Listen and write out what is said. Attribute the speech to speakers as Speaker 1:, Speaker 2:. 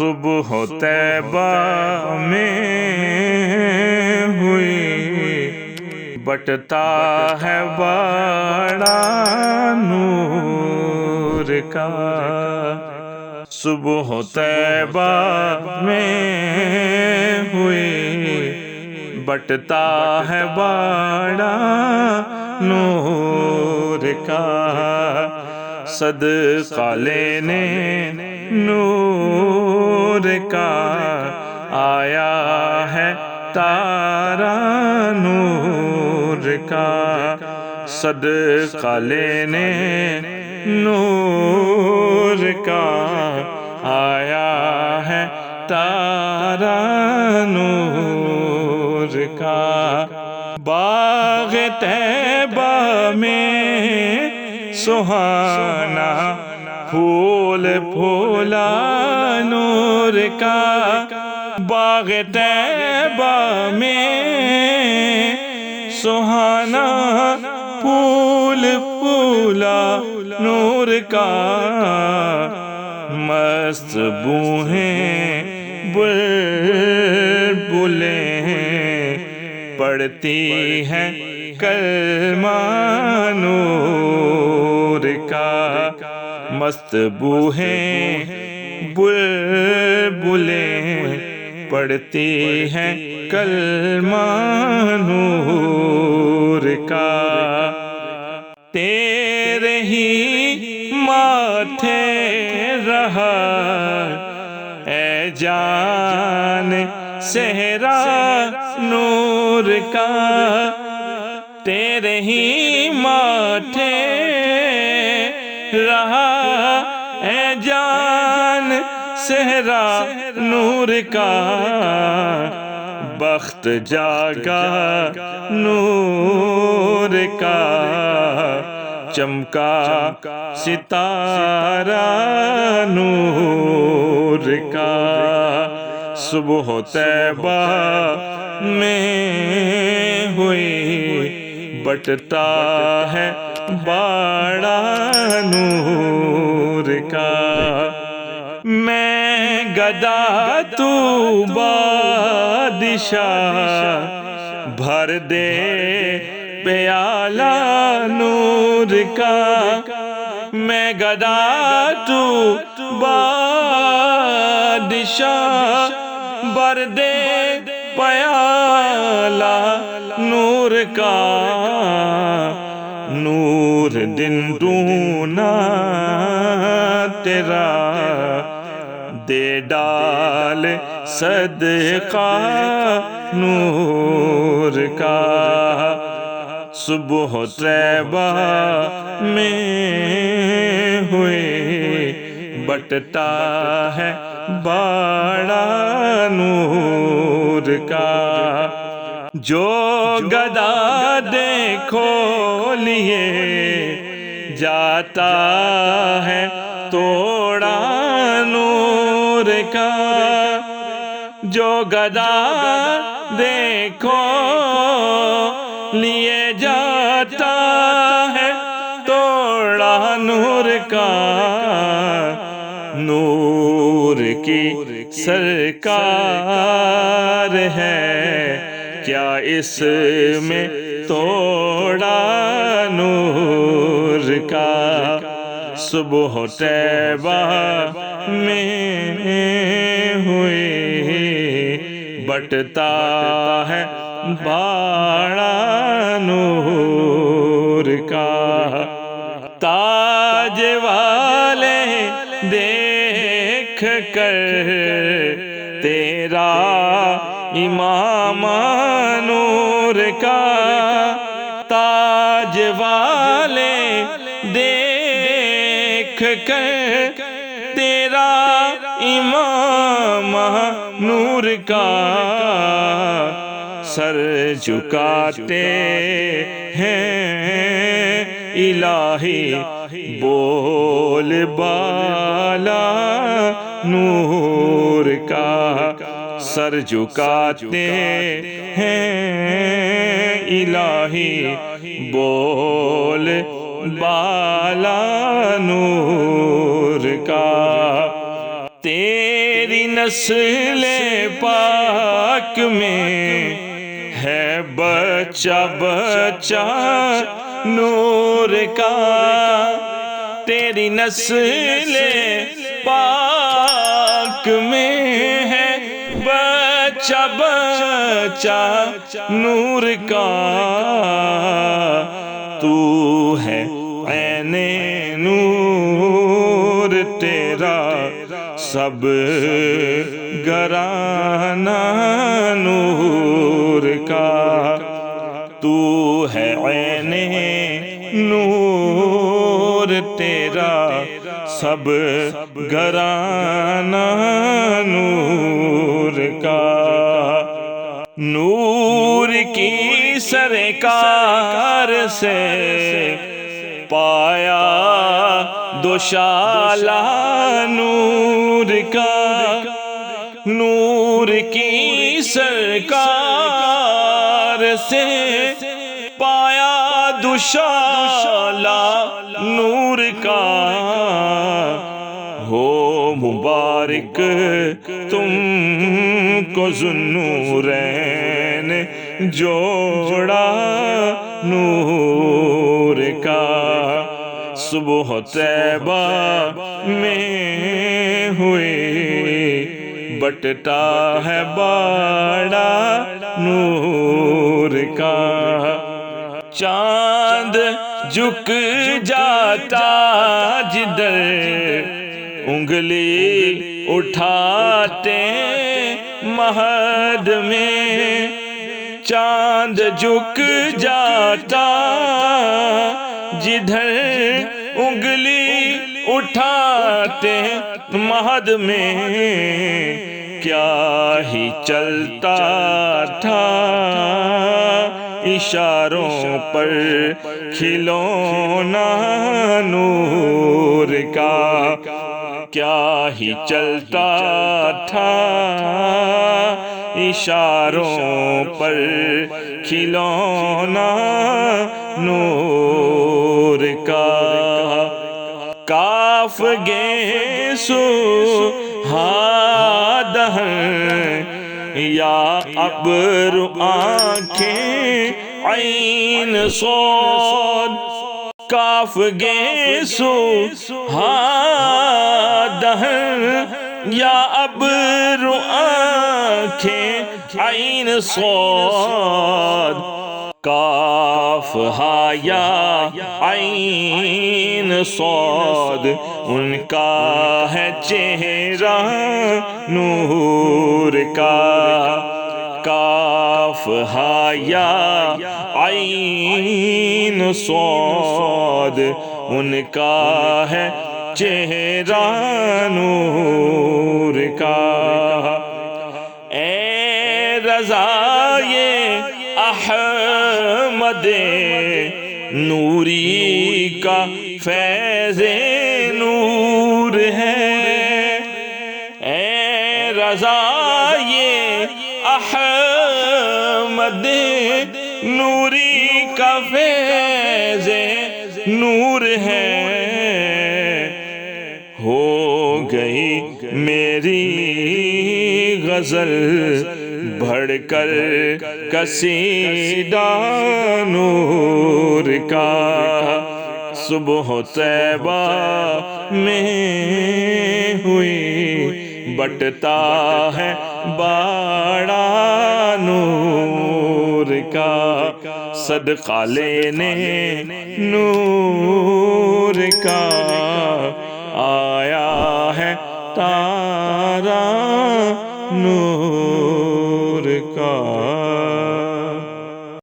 Speaker 1: صبح طیبہ میں ہوئی بٹتا ہے بڑا نور کا، صبح طیبہ میں ہوئی بٹتا ہے بڑا نور کا، صدقہ لینے نور کا آیا ہے تارا نور کا، صدقہ لینے نور کا آیا ہے تارا نور کا۔ باغ طیبہ میں سہانا پھول پھولا نور کا، باغ طیبہ میں سہانا پھول پھولا نور کا، مست بوہیں بلبلیں پڑھتی ہیں کلمہ نور کا، مست بوہیں بلبلیں پڑھتی ہیں کلمہ نور کا، تیرے ہی ماتھے رہا اے جان صحرا نور کا، تیرے ہی ماتھے رہا اے جان صحرا نور کا، بخت جاگا نور کا، چمکا ستارہ نور کا، صبح طیبہ میں ہوئی بٹتا ہے بڑا نور کا، میں گدا تو بادشاہ بھر دے پیالہ نور کا، میں گدا تو بادشاہ بھر دے پیالہ نور کا، نور دن دونا تیرا دے ڈال صدقہ نور کا، صبح طیبہ میں ہوئی بٹتا ہے بڑا نور کا، جو گدا دیکھو لیے جاتا ہے توڑا نور کا، جو گدا دیکھو لیے جاتا ہے توڑا نور کا، نور کی سرکار ہے کیا اس میں توڑا نور کا، صبح طیبہ میں ہوئی بٹتا ہے بڑا نور کا، تاج والے دیکھ کر تیرا امام نور کا، تاج والے دیکھ کر تیرا امام نور کا، سر جھکاتے ہیں الہی بول بالا نور کا، سر جھکاتے ہیں الہی بول بالا نور کا، تیری نسل پاک میں ہے بچہ بچہ نور کا، تیری نسل پاک میں ہے بچہ بچہ نور کا، تو ہے عین نور تیرا سب گھرانہ نور کا، تو ہے عین نور تیرا سب گھرانہ نور کا، نور کی سرکار سے پایا دوشالہ نور کا، نور کی سرکار سے پایا دوشالہ نور کا، ہو مبارک تم کو ذوالنورین جوڑا نور کا، صبح طیبہ میں ہوئی بٹتا ہے باڑا نور کا، چاند جھک جاتا جدھر انگلی اٹھاتے مہد میں، چاند جھک جاتا جدھر انگلی اٹھاتے مہد میں، کیا ہی چلتا تھا اشاروں پر کھلونا نور کا، کیا ہی چلتا تھا اشاروں پر کھلونا نور کا، کاف گے سو دہن یا ابر آنکھیں عین صاد، کاف گے سو دہن یا ابر آنکھیں عین صاد، کاف ہا یا عین صاد، ان کا ہے چہرہ نور کا، کاف ہا یا عین صاد، ان کا ہے چہرہ نور کا، اے رضائے احمد نوری کا فیض نور ہے، اے رضائے احمد نوری کا فیض نور ہے، ہو گئی میری غزل بڑھ کر قصیدہ نور کا، صبح طیبہ میں ہوئی بٹتا ہے باڑا نور کا، صدقہ لینے نور کا آیا ہے تارا نور